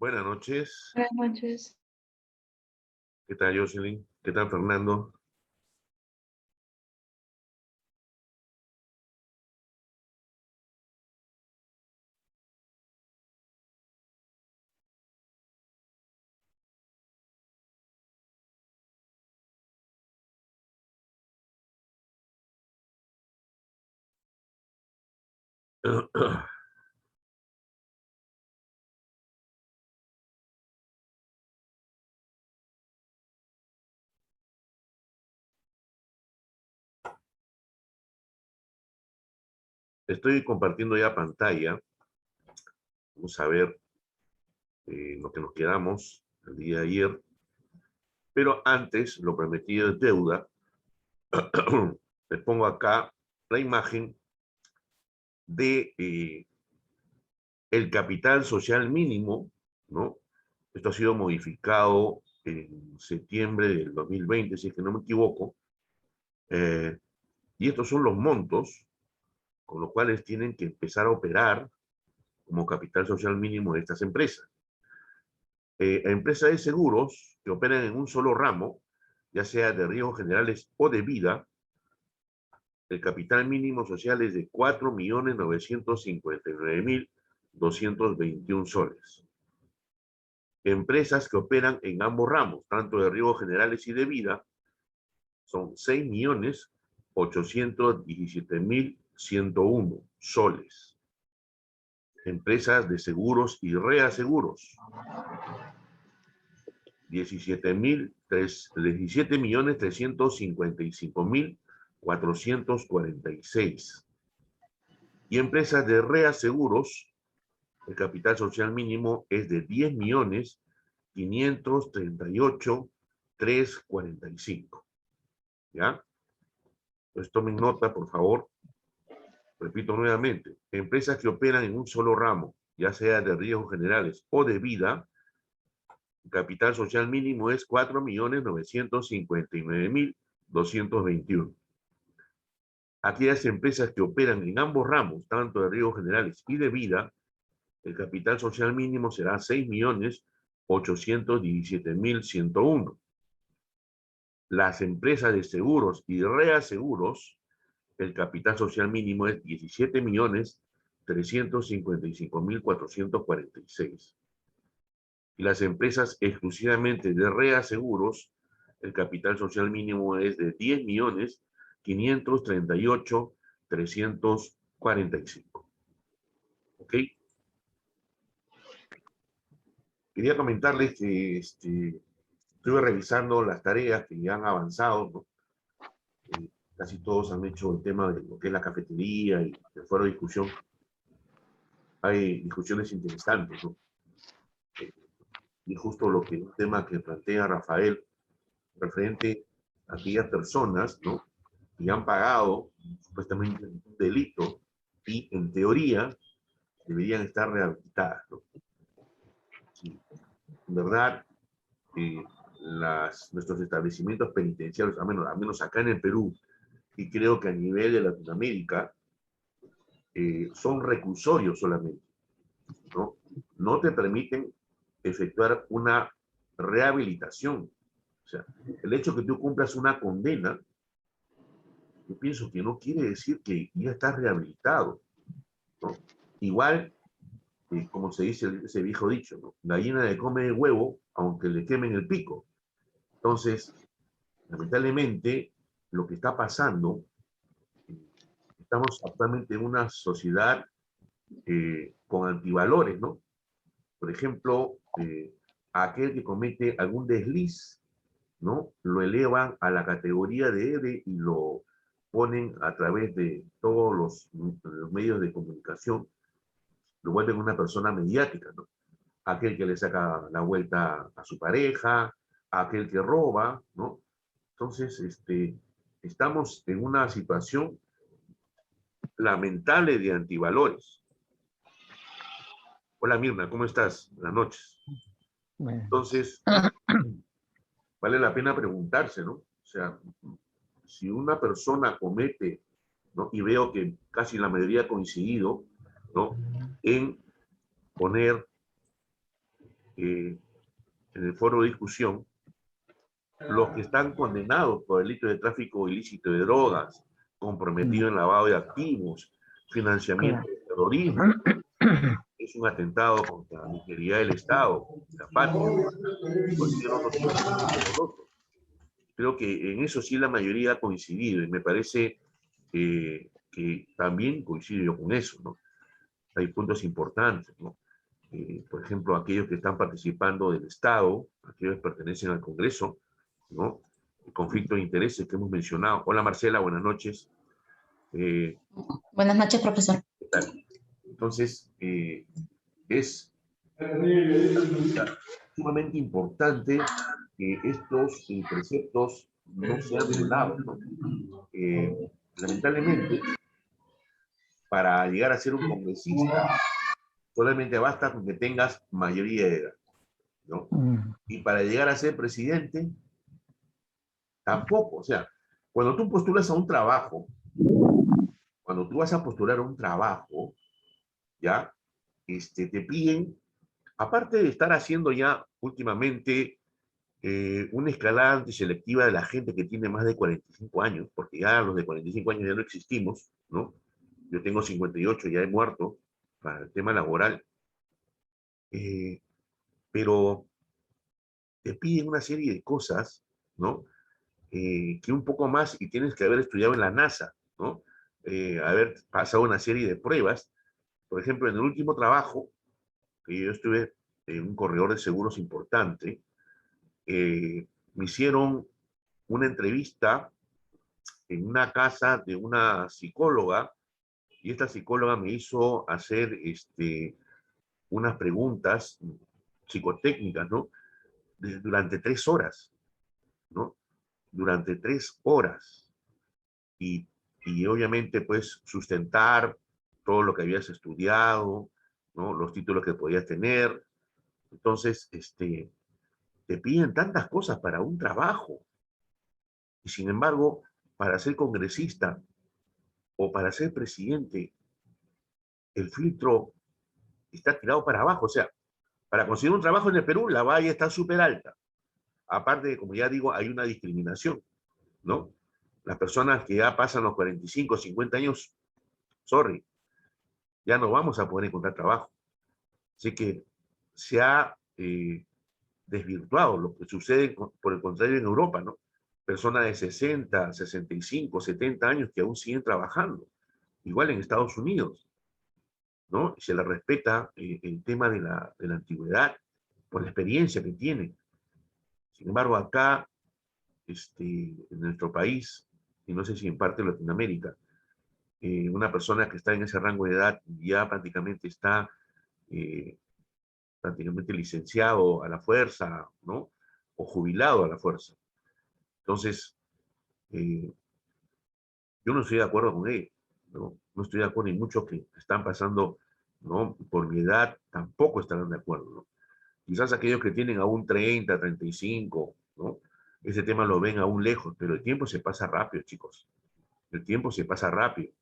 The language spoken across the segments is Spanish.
Buenas noches. Buenas noches. ¿Qué tal, Jocelyn? ¿Qué tal, Fernando? Estoy compartiendo ya pantalla. Vamos a ver lo que nos quedamos el día de ayer. Pero antes, lo prometido es deuda. Les pongo acá la imagen de el capital social mínimo, ¿no? Esto ha sido modificado en septiembre del 2020, si es que no me equivoco. Y estos son los montos con los cuales tienen que empezar a operar como capital social mínimo de estas empresas. Empresas de seguros que operan en un solo ramo, ya sea de riesgos generales o de vida, el capital mínimo social es de 4.959.221 soles. Empresas que operan en ambos ramos, tanto de riesgos generales y de vida, son 6.817.101 soles. Empresas de seguros y reaseguros, 17.355.446. Y empresas de reaseguros, el capital social mínimo es de 10.538.345. ¿Ya? Pues tomen nota, por favor. Repito nuevamente, empresas que operan en un solo ramo, ya sea de riesgos generales o de vida, el capital social mínimo es 4.959.221. Aquellas empresas que operan en ambos ramos, tanto de riesgos generales y de vida, el capital social mínimo será 6.817.101. Las empresas de seguros y reaseguros, el capital social mínimo es 17.355.446. Y las empresas exclusivamente de reaseguros, el capital social mínimo es de 10.538.345. ¿Ok? Quería comentarles que estuve revisando las tareas que ya han avanzado, ¿no? Casi todos han hecho el tema de lo que es la cafetería y el foro de discusión. Hay discusiones interesantes, ¿no? Y justo un tema que plantea Rafael, referente a aquellas personas, ¿no?, que han pagado supuestamente un delito y en teoría deberían estar rehabilitadas, ¿no? Sí, en verdad, nuestros establecimientos penitenciarios, al menos acá en el Perú, y creo que a nivel de Latinoamérica, son reclusorios solamente, ¿no? No te permiten efectuar una rehabilitación. O sea, el hecho que tú cumplas una condena, yo pienso que no quiere decir que ya estás rehabilitado, ¿no? Igual, como se dice ese viejo dicho, ¿no? Gallina le come el huevo aunque le quemen el pico. Entonces, lamentablemente, lo que está pasando, estamos actualmente en una sociedad con antivalores, ¿no? Por ejemplo, aquel que comete algún desliz, ¿no?, lo elevan a la categoría de héroe y lo ponen a través de todos los medios de comunicación, lo vuelven una persona mediática, ¿no? Aquel que le saca la vuelta a su pareja, aquel que roba, ¿no? Entonces, estamos en una situación lamentable de antivalores. Hola Mirna, ¿cómo estás? Buenas noches. Bueno. Entonces, vale la pena preguntarse, ¿no? O sea, si una persona comete, ¿no?, y veo que casi la mayoría ha coincidido, ¿no?, en poner en el foro de discusión, los que están condenados por delito de tráfico ilícito de drogas, comprometido en lavado de activos, financiamiento de terrorismo, es un atentado contra la integridad del Estado, la patria, cualquier otro tipo de otro. Creo que en eso sí la mayoría ha coincidido y me parece que también coincido yo con eso, ¿no? Hay puntos importantes, ¿no? Por ejemplo, aquellos que están participando del Estado, aquellos que pertenecen al Congreso, ¿no? El conflicto de intereses que hemos mencionado. Hola Marcela, buenas noches. Buenas noches, profesor. ¿Qué tal? Entonces, es sumamente importante que estos preceptos no sean violados, ¿no? Lamentablemente, para llegar a ser un congresista, solamente basta con que tengas mayoría de edad, ¿no? Y para llegar a ser presidente, tampoco. O sea, cuando tú postulas a un trabajo, cuando tú vas a postular a un trabajo, ¿ya? Te piden, aparte de estar haciendo ya últimamente una escalada antiselectiva de la gente que tiene más de 45 años, porque ya los de 45 años ya no existimos, ¿no? Yo tengo 58, ya he muerto para el tema laboral, pero te piden una serie de cosas, ¿no? Que un poco más y tienes que haber estudiado en la NASA, ¿no? Haber pasado una serie de pruebas. Por ejemplo, en el último trabajo, que yo estuve en un corredor de seguros importante, me hicieron una entrevista en una casa de una psicóloga y esta psicóloga me hizo hacer unas preguntas psicotécnicas, ¿no? Durante 3 horas, ¿no? Durante 3 horas. Y, y obviamente, pues, sustentar todo lo que habías estudiado, ¿no? Los títulos que podías tener. Entonces, te piden tantas cosas para un trabajo. Y sin embargo, para ser congresista o para ser presidente, el filtro está tirado para abajo. O sea, para conseguir un trabajo en el Perú, la valla está súper alta. Aparte de, como ya digo, hay una discriminación, ¿no? Las personas que ya pasan los 45, 50 años, sorry, ya no vamos a poder encontrar trabajo. Así que se ha desvirtuado lo que sucede, por el contrario, en Europa, ¿no? Personas de 60, 65, 70 años que aún siguen trabajando. Igual en Estados Unidos, ¿no? Se le respeta el tema de la antigüedad por la experiencia que tienen. Sin embargo, acá, en nuestro país, y no sé si en parte de Latinoamérica, una persona que está en ese rango de edad ya prácticamente está eh, prácticamente licenciado a la fuerza, ¿no? O jubilado a la fuerza. Entonces, eh, yo no estoy de acuerdo con él, ¿no? No estoy de acuerdo, y muchos que están pasando, ¿no? Por mi edad tampoco estarán de acuerdo, ¿no? Quizás aquellos que tienen aún 30, 35, ¿no? Ese tema lo ven aún lejos, pero el tiempo se pasa rápido, chicos. El tiempo se pasa rápido.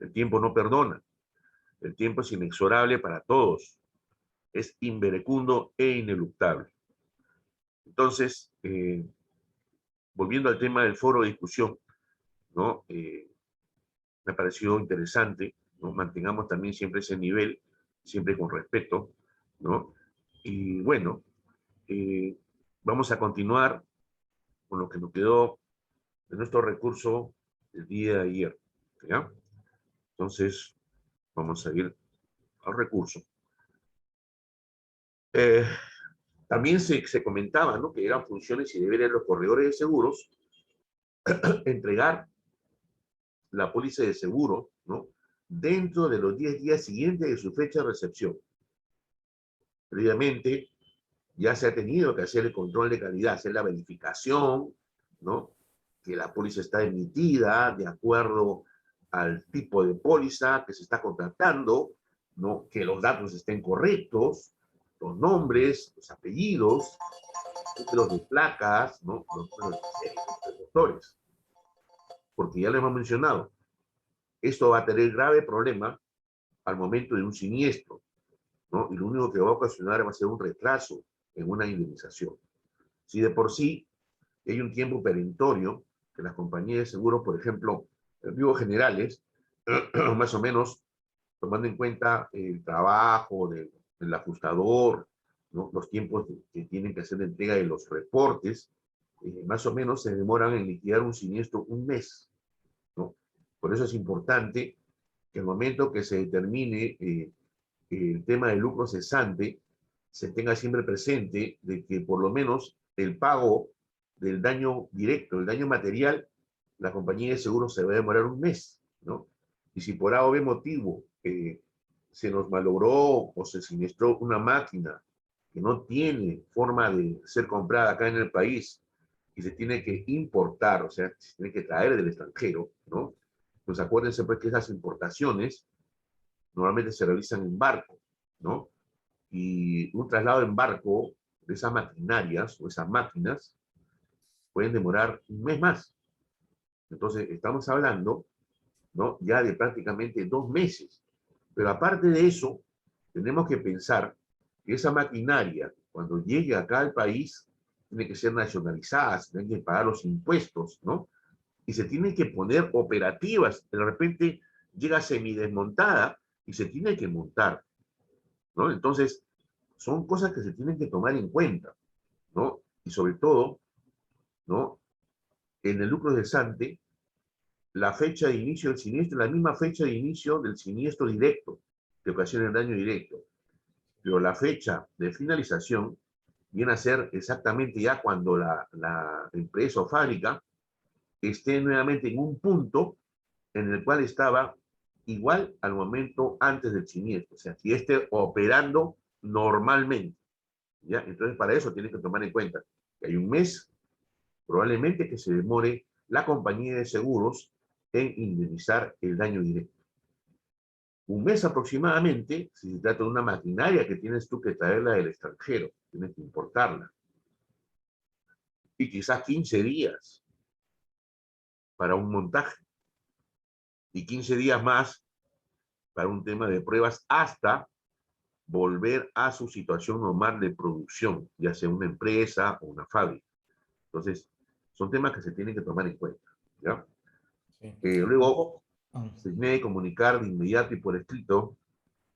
El tiempo no perdona. El tiempo es inexorable para todos. Es inverecundo e ineluctable. Entonces, volviendo al tema del foro de discusión, ¿no? Me pareció interesante, ¿no? Mantengamos también siempre ese nivel, siempre con respeto, ¿no? Y bueno, vamos a continuar con lo que nos quedó de nuestro recurso el día de ayer, ¿ya? Entonces, vamos a ir al recurso. Eh, También se comentaba, ¿no? Que eran funciones y deberes de los corredores de seguros entregar la póliza de seguro, ¿no? Dentro de los 10 días siguientes de su fecha de recepción. Previamente, ya se ha tenido que hacer el control de calidad, hacer la verificación, ¿no? Que la póliza está emitida de acuerdo al tipo de póliza que se está contratando, ¿no? Que los datos estén correctos, los nombres, los apellidos, números de placas, ¿no? Los números de doctores. Porque ya lo hemos mencionado, esto va a tener grave problema al momento de un siniestro, ¿no? Y lo único que va a ocasionar va a ser un retraso en una indemnización. Si de por sí hay un tiempo perentorio que las compañías de seguros, por ejemplo, digo generales, más o menos tomando en cuenta el trabajo del ajustador, ¿no? Los tiempos que tienen que hacer de entrega de los reportes, más o menos se demoran en liquidar un siniestro un mes, ¿no? Por eso es importante que el momento que se determine el tema del lucro cesante, se tenga siempre presente de que por lo menos el pago del daño directo, el daño material, la compañía de seguros se va a demorar un mes, ¿no? Y si por A o B motivo se nos malogró o se siniestró una máquina que no tiene forma de ser comprada acá en el país y se tiene que importar, o sea, se tiene que traer del extranjero, ¿no? Pues acuérdense pues que esas importaciones normalmente se realizan en barco, ¿no? Y un traslado en barco de esas maquinarias o esas máquinas pueden demorar un mes más. Entonces, estamos hablando, ¿no? Ya de prácticamente 2 meses. Pero aparte de eso, tenemos que pensar que esa maquinaria, cuando llegue acá al país, tiene que ser nacionalizada, se tienen que pagar los impuestos, ¿no? Y se tienen que poner operativas. De repente llega semidesmontada y se tiene que montar, ¿no? Entonces, son cosas que se tienen que tomar en cuenta, ¿no? Y sobre todo, ¿no? En el lucro cesante, la fecha de inicio del siniestro es la misma fecha de inicio del siniestro directo, que ocasiona el daño directo. Pero la fecha de finalización viene a ser exactamente ya cuando la empresa o fábrica esté nuevamente en un punto en el cual estaba igual al momento antes del siniestro, o sea, si esté operando normalmente, ¿ya? Entonces, para eso tienes que tomar en cuenta que hay un mes, probablemente que se demore la compañía de seguros en indemnizar el daño directo. Un mes aproximadamente, si se trata de una maquinaria que tienes tú que traerla del extranjero, tienes que importarla. Y quizás 15 días para un montaje. Y 15 días más para un tema de pruebas hasta volver a su situación normal de producción, ya sea una empresa o una fábrica. Entonces, son temas que se tienen que tomar en cuenta, ¿ya? Sí. Luego, se tiene que comunicar de inmediato y por escrito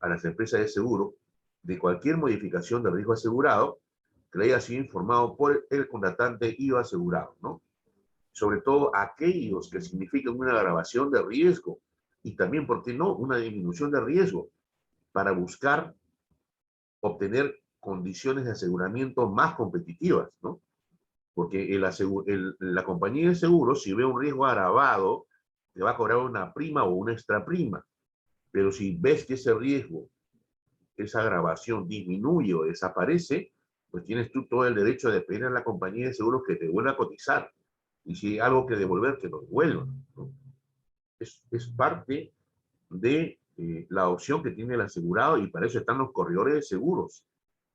a las empresas de seguro de cualquier modificación del riesgo asegurado que le haya sido informado por el contratante y o asegurado, ¿no? Sobre todo aquellos que significan una agravación de riesgo y también, ¿por qué no?, una disminución de riesgo para buscar obtener condiciones de aseguramiento más competitivas, ¿no? Porque la compañía de seguros, si ve un riesgo agravado, te va a cobrar una prima o una extra prima. Pero si ves que ese riesgo, esa agravación disminuye o desaparece, pues tienes tú todo el derecho de pedir a la compañía de seguros que te vuelva a cotizar. Y si hay algo que devolver, que lo devuelvan, ¿no? Es parte de la opción que tiene el asegurado y para eso están los corredores de seguros,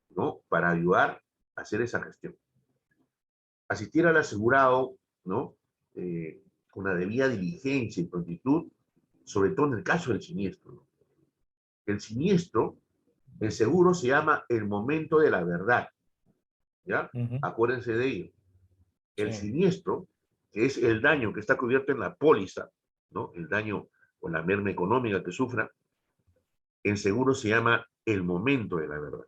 ¿no? Para ayudar a hacer esa gestión. Asistir al asegurado, ¿no? Con la debida diligencia y prontitud, sobre todo en el caso del siniestro, ¿no? El siniestro, el seguro se llama el momento de la verdad, ¿ya? Acuérdense de ello. El Sí. siniestro, que es el daño que está cubierto en la póliza, ¿no? El daño o la merma económica que sufra, el seguro se llama el momento de la verdad.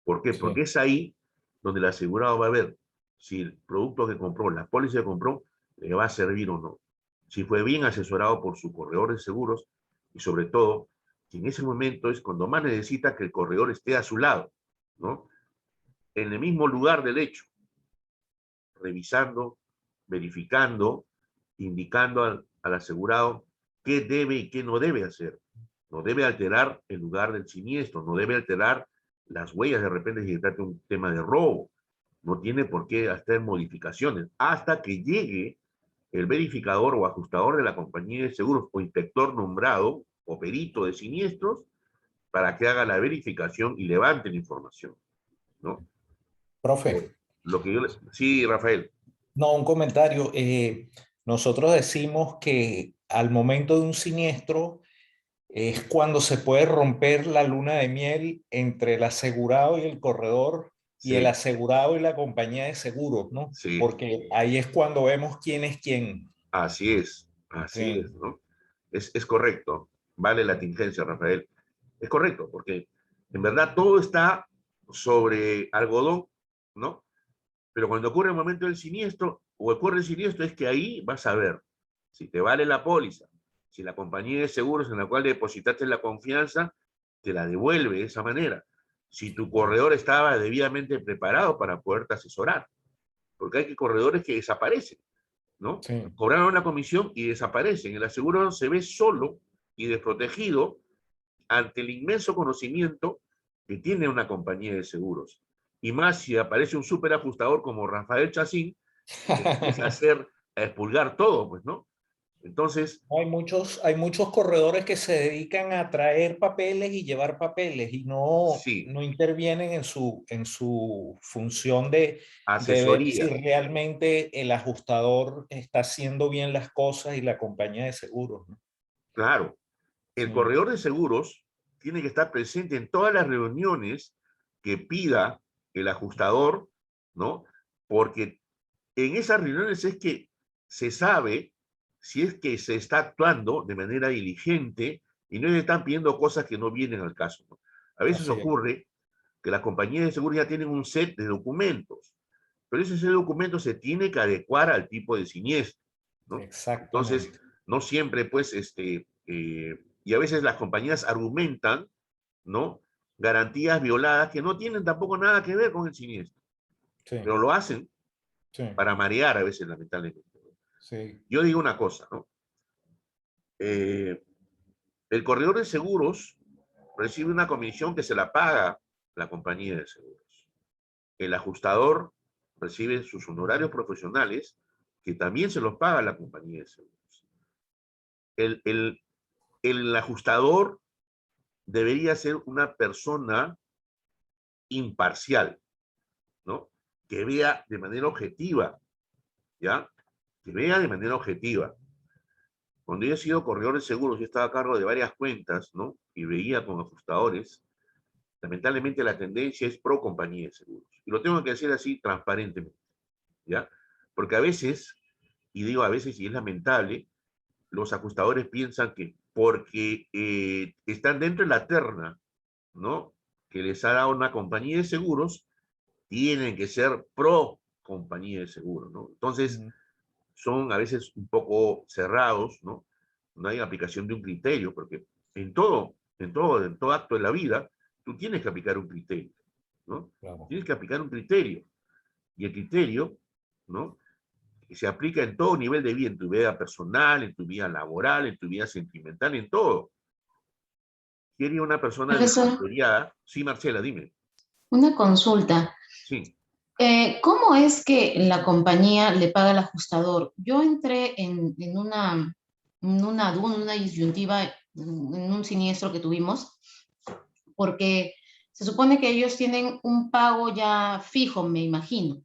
¿Por qué? Porque Sí. es ahí donde el asegurado va a ver si el producto que compró, la póliza que compró, le va a servir o no. Si fue bien asesorado por su corredor de seguros y sobre todo, que en ese momento es cuando más necesita que el corredor esté a su lado, ¿no? En el mismo lugar del hecho, revisando, verificando, indicando al asegurado qué debe y qué no debe hacer. No debe alterar el lugar del siniestro, no debe alterar las huellas de repente si se trata de un tema de robo. No tiene por qué hacer modificaciones hasta que llegue el verificador o ajustador de la compañía de seguros o inspector nombrado o perito de siniestros para que haga la verificación y levante la información, ¿no? Profe, Lo que yo le... Sí, Rafael. no, un comentario. Nosotros decimos que al momento de un siniestro es cuando se puede romper la luna de miel entre el asegurado y el corredor y el Sí, asegurado y la compañía de seguros, ¿no? sí, Porque ahí es cuando vemos quién es quién. así es, Sí, ¿no? Es correcto, vale la tingencia, Rafael. Es correcto, porque en verdad todo está sobre algodón, ¿no? Pero cuando ocurre el momento del siniestro, o ocurre el siniestro, es que ahí vas a ver si te vale la póliza, si la compañía de seguros en la cual depositaste la confianza te la devuelve de esa manera, si tu corredor estaba debidamente preparado para poderte asesorar, porque hay que corredores que desaparecen, ¿no? sí, Cobraron la comisión y desaparecen. El asegurado se ve solo y desprotegido ante el inmenso conocimiento que tiene una compañía de seguros. Y más si aparece un súper ajustador como Rafael Chacín, que empieza a hacer, a expulgar todo, pues, ¿no? Entonces, Hay muchos corredores que se dedican a traer papeles y llevar papeles y no, sí, no intervienen en su función de ver si asesoría, realmente el ajustador está haciendo bien las cosas y la compañía de seguros, ¿no? claro. El Sí, corredor de seguros tiene que estar presente en todas las reuniones que pida el ajustador, ¿no? Porque en esas reuniones es que se sabe si es que se está actuando de manera diligente y no le están pidiendo cosas que no vienen al caso, ¿no? A veces así es. ocurre que las compañías de seguros ya tienen un set de documentos, pero ese set de documentos se tiene que adecuar al tipo de siniestro, ¿no? Entonces, Exactamente. no siempre, pues, y a veces las compañías argumentan, ¿no? Garantías violadas que no tienen tampoco nada que ver con el siniestro, Sí, pero lo hacen sí, para marear a veces, lamentablemente. sí. Yo digo una cosa, ¿no? Eh, el corredor de seguros recibe una comisión que se la paga la compañía de seguros. El ajustador recibe sus honorarios profesionales que también se los paga la compañía de seguros. El, el, el ajustador debería ser una persona imparcial, ¿no? Que vea de manera objetiva, ¿ya? Que vea de manera objetiva. Cuando yo he sido corredor de seguros, yo estaba a cargo de varias cuentas, ¿no? Y veía con ajustadores. Lamentablemente la tendencia es pro compañía de seguros. Y lo tengo que decir así transparentemente, ¿ya? Porque a veces, y digo a veces y es lamentable, los ajustadores piensan que porque están dentro de la terna, ¿no? Que les ha dado una compañía de seguros, tienen que ser pro compañía de seguros, ¿no? Entonces, Mm, son a veces un poco cerrados, ¿no? No hay aplicación de un criterio, porque en todo acto de la vida, tú tienes que aplicar un criterio, ¿no? claro. Tienes que aplicar un criterio, y el criterio, ¿no? Que se aplica en todo nivel de vida, en tu vida personal, en tu vida laboral, en tu vida sentimental, en todo. ¿Quiere una persona Profesor, descriteriada? Sí, Marcela, dime. una consulta. Sí, ¿Cómo es que la compañía le paga al ajustador? Yo entré en una disyuntiva, en un siniestro que tuvimos, porque se supone que ellos tienen un pago ya fijo, me imagino,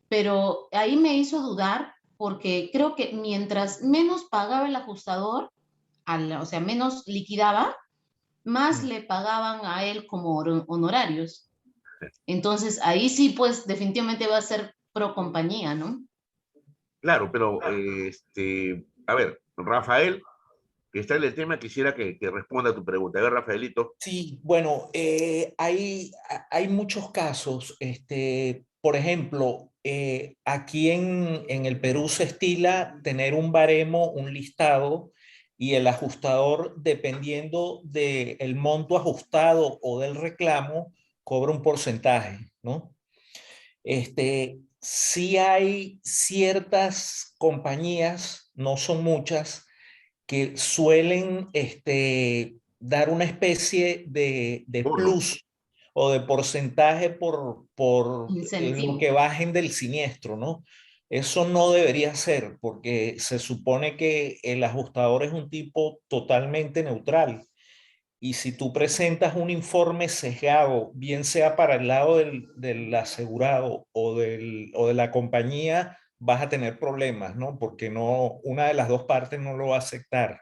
pero ahí me hizo dudar porque creo que mientras menos pagaba el ajustador, o sea, menos liquidaba, más Mm. le pagaban a él como honorarios. Entonces, ahí sí, pues definitivamente va a ser pro compañía, ¿no? claro, pero a ver, Rafael, que está en el tema, quisiera que responda a tu pregunta. A ver, Rafaelito. Sí, bueno, hay muchos casos. Por ejemplo, aquí en el Perú se estila tener un baremo, un listado, y el ajustador, dependiendo del monto ajustado o del reclamo, cobra un porcentaje, ¿no? Sí hay ciertas compañías, no son muchas, que suelen dar una especie de Bono. plus o de porcentaje por lo Incentivo. que bajen del siniestro, ¿no? Eso no debería ser, porque se supone que el ajustador es un tipo totalmente neutral. Y si tú presentas un informe sesgado, bien sea para el lado del asegurado o de la compañía, vas a tener problemas, ¿no? Porque no, una de las dos partes no lo va a aceptar.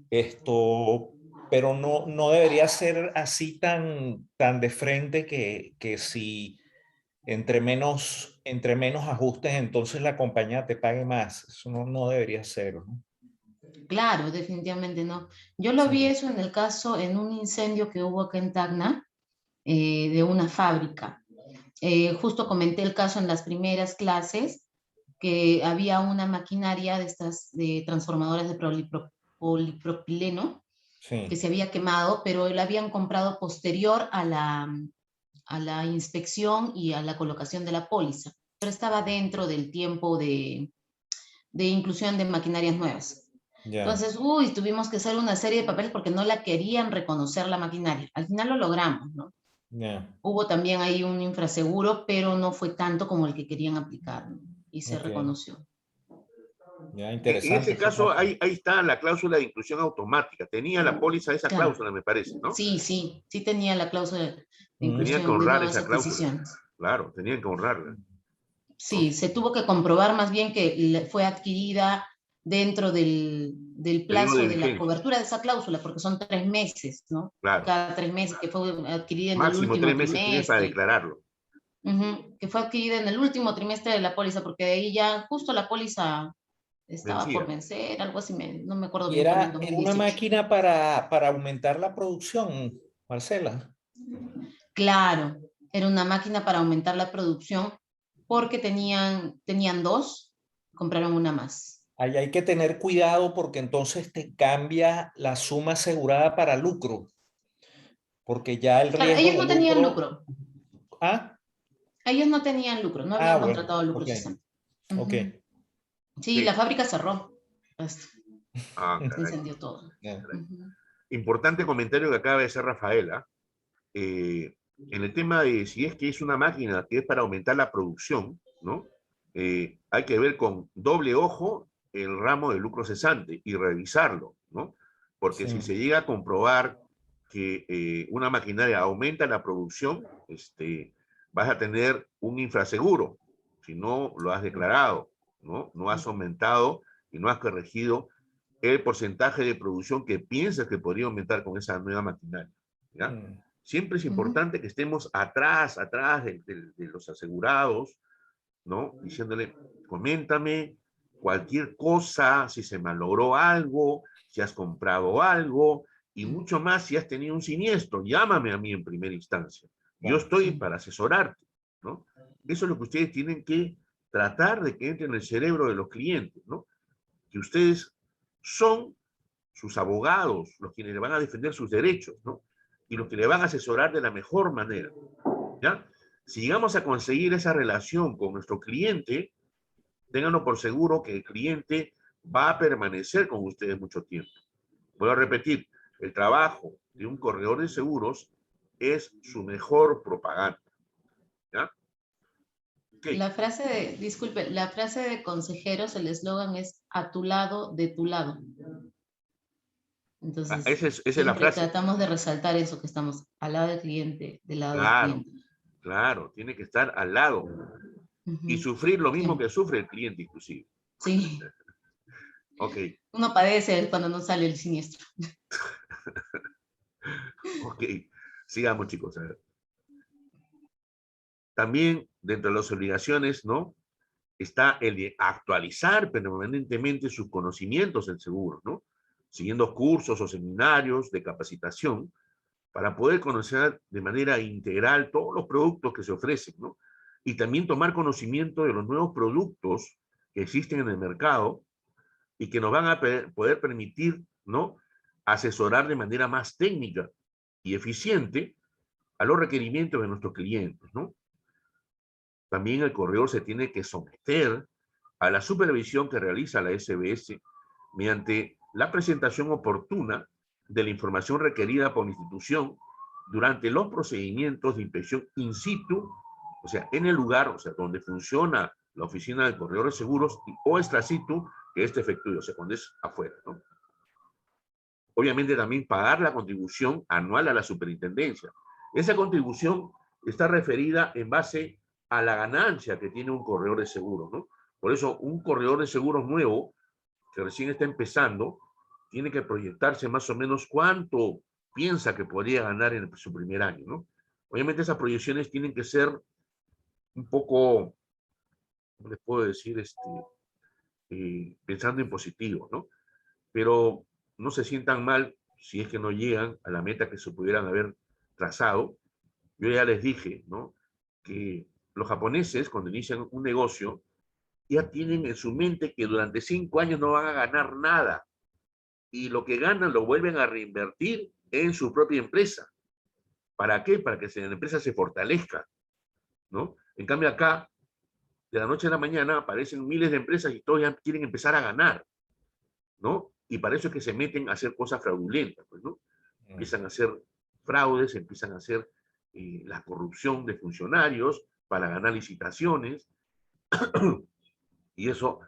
Esto, pero no debería ser así tan de frente que si entre menos ajustes, entonces la compañía te pague más. Eso no debería ser, ¿no? Claro, definitivamente no. Yo lo vi Sí, eso en el caso, en un incendio que hubo acá en Tacna, de una fábrica. Justo comenté el caso en las primeras clases, que había una maquinaria de estas de transformadoras de polipropileno que sí, se había quemado, pero la habían comprado posterior a la inspección y a la colocación de la póliza, pero estaba dentro del tiempo de inclusión de maquinarias nuevas. ya, Entonces, uy, tuvimos que hacer una serie de papeles porque no la querían reconocer la maquinaria. Al final lo logramos, ¿no? ya, Hubo también ahí un infraseguro, pero no fue tanto como el que querían aplicar, ¿no? Y se ok, reconoció. ya, En interesante, ese caso, fíjate. ahí está la cláusula de inclusión automática. Tenía la póliza esa Claro. cláusula, me parece, ¿no? Sí, sí, sí tenía la cláusula de Tenían que inclusión de honrar nuevas esa cláusula. adquisiciones. Claro, tenían que honrarla, ¿no? Sí, se tuvo que comprobar más bien que fue adquirida dentro del Periodo de plazo de la vigencia, cobertura de esa cláusula, porque son 3 meses, ¿no? claro. Cada 3 meses, que fue adquirida en el Máximo último 3 meses tienes para trimestre, declararlo. que fue adquirida en el último trimestre de la póliza, porque de ahí ya justo la póliza estaba por Vencía. vencer, algo así, no me acuerdo Y bien, fue en el era una 2018. máquina para aumentar la producción, Marcela. Claro, era una máquina para aumentar la producción porque tenían dos, compraron una más. Ahí hay que tener cuidado porque entonces te cambia la suma asegurada para lucro, porque ya el Claro, riesgo ellos de no tenían lucro. lucro, Ah, ellos no tenían lucro, no ah, habían bueno, contratado lucro ok, cesante. ok. Ujú. Sí, la Sí. fábrica cerró, pues, Ah, se caray, incendió todo. Ya. caray. Ujú. Importante comentario que acaba de hacer Rafaela. eh, en el tema de si es que es una máquina que es para aumentar la producción, ¿no? Hay que ver con doble ojo el ramo de lucro cesante y revisarlo, ¿no? Porque Sí, si se llega a comprobar que una maquinaria aumenta la producción, vas a tener un infraseguro, si no lo has declarado, ¿no? No has aumentado y no has corregido el porcentaje de producción que piensas que podría aumentar con esa nueva maquinaria, ¿ya? mm, Siempre es Ujú. importante que estemos atrás de los asegurados, ¿no? Diciéndole, coméntame cualquier cosa, si se malogró algo, si has comprado algo, y mucho más si has tenido un siniestro, llámame a mí en primera instancia. Yo claro. estoy para asesorarte, ¿no? Eso es lo que ustedes tienen que tratar de que entre en el cerebro de los clientes, ¿no? Que ustedes son sus abogados, los quienes le van a defender sus derechos, ¿no? Y los que le van a asesorar de la mejor manera, ¿ya? Si llegamos a conseguir esa relación con nuestro cliente, ténganlo por seguro que el cliente va a permanecer con ustedes mucho tiempo. Voy a repetir, el trabajo de un corredor de seguros es su mejor propaganda, ¿ya? Ok. Disculpe, la frase de consejeros, el eslogan es a tu lado, de tu lado. Entonces, Esa es la siempre frase. tratamos de resaltar eso, que estamos al lado del cliente, del lado del Claro, cliente. claro, tiene que estar al lado y Ujú. sufrir lo mismo Sí, que sufre el cliente inclusive. sí, Ok, uno padece cuando no sale el siniestro. ok. Sigamos, chicos. A ver. También dentro de las obligaciones, ¿no? Está el de actualizar permanentemente sus conocimientos en seguro, ¿no? Siguiendo cursos o seminarios de capacitación para poder conocer de manera integral todos los productos que se ofrecen, ¿no? Y también tomar conocimiento de los nuevos productos que existen en el mercado y que nos van a poder permitir, ¿no? Asesorar de manera más técnica y eficiente a los requerimientos de nuestros clientes, ¿no? También el corredor se tiene que someter a la supervisión que realiza la SBS mediante la presentación oportuna de la información requerida por la institución durante los procedimientos de inspección in situ, o sea, en el lugar, o sea, donde funciona la oficina del corredor de seguros, o extra situ, que este efectúe, o sea, cuando es afuera, ¿no? Obviamente también pagar la contribución anual a la superintendencia. Esa contribución está referida en base a la ganancia que tiene un corredor de seguros, ¿no? Por eso, un corredor de seguros nuevo, que recién está empezando, tiene que proyectarse más o menos cuánto piensa que podría ganar en su primer año, ¿no? Obviamente esas proyecciones tienen que ser un poco, ¿cómo les puedo decir? Pensando en positivo, ¿no? Pero no se sientan mal si es que no llegan a la meta que se pudieran haber trazado. Yo ya les dije, ¿no? Que los japoneses, cuando inician un negocio, ya tienen en su mente que durante 5 años no van a ganar nada. Y lo que ganan lo vuelven a reinvertir en su propia empresa. ¿Para qué? Para que la empresa se fortalezca, ¿no? En cambio acá, de la noche a la mañana, aparecen miles de empresas y todos ya quieren empezar a ganar, ¿no? Y para eso es que se meten a hacer cosas fraudulentas, pues, ¿no? Empiezan a hacer fraudes, empiezan a hacer la corrupción de funcionarios para ganar licitaciones, y eso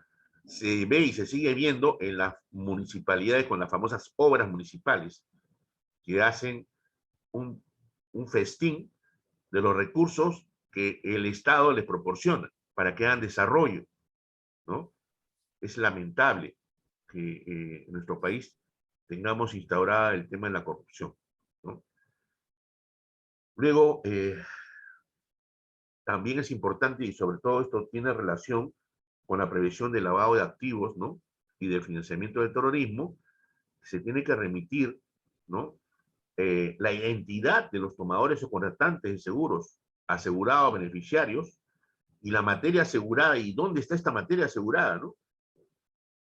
se ve y se sigue viendo en las municipalidades con las famosas obras municipales, que hacen un festín de los recursos que el Estado les proporciona para que hagan desarrollo, ¿no? Es lamentable que en nuestro país tengamos instaurada el tema de la corrupción, ¿no? Luego, también es importante, y sobre todo esto tiene relación con la prevención del lavado de activos, ¿no? Y del financiamiento del terrorismo, se tiene que remitir, ¿no? La identidad de los tomadores o contratantes de seguros, asegurados, beneficiarios, y la materia asegurada, y dónde está esta materia asegurada, ¿no?